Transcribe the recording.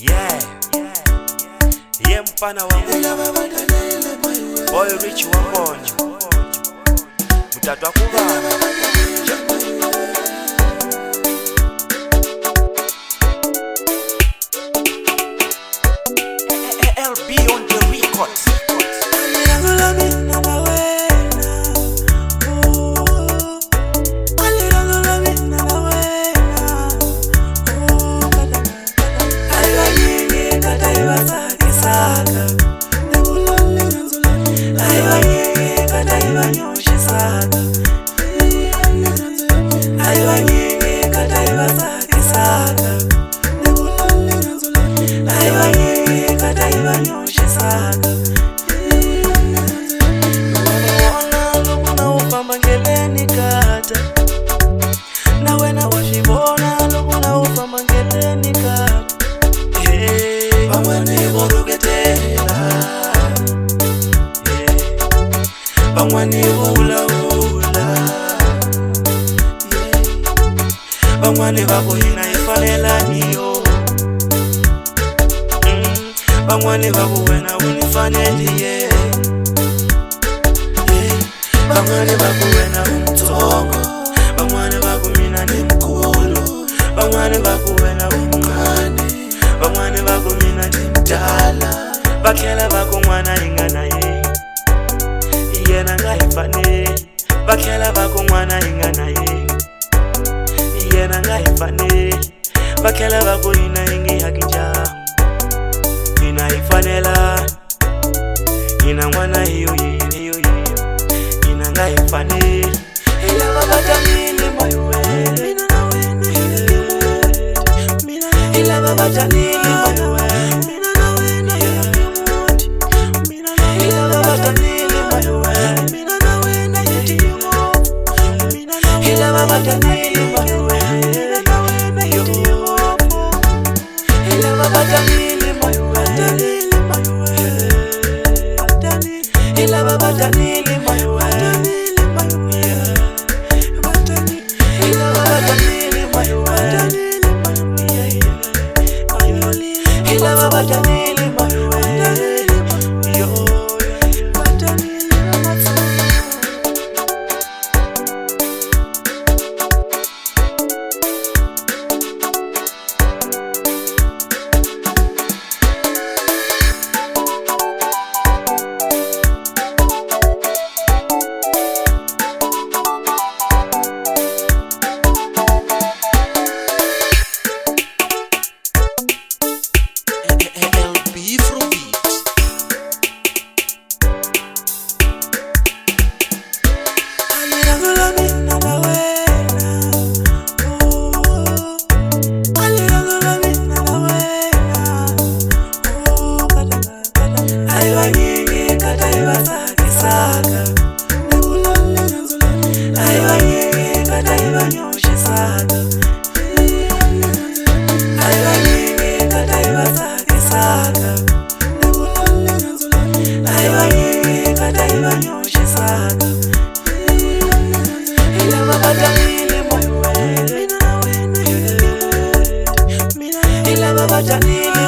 Yeah, yeah, mpana wangu Boy Rich wa Mbonyo mutatu akubana LB on the records. Bangwani hula hula, bangwani bako ina ifanela niyo, bangwani bako wena unifaneliye, bangwani bako wena umtongo, bangwani bako mina ni mkulu, bangwani bako wena umngane, bangwani bako mina ni mdala, bakela bako mwana ingana ye yena ngaifane, bakela bako mwana ingana ye yena ngaifane, bakela bako ina ingi hakija ina ifanela ina mwana hiyo ina ngaifane ila babatanile maywe mina nawe ila babatanile maywe mina nawe na ila babatanile Ila babatanile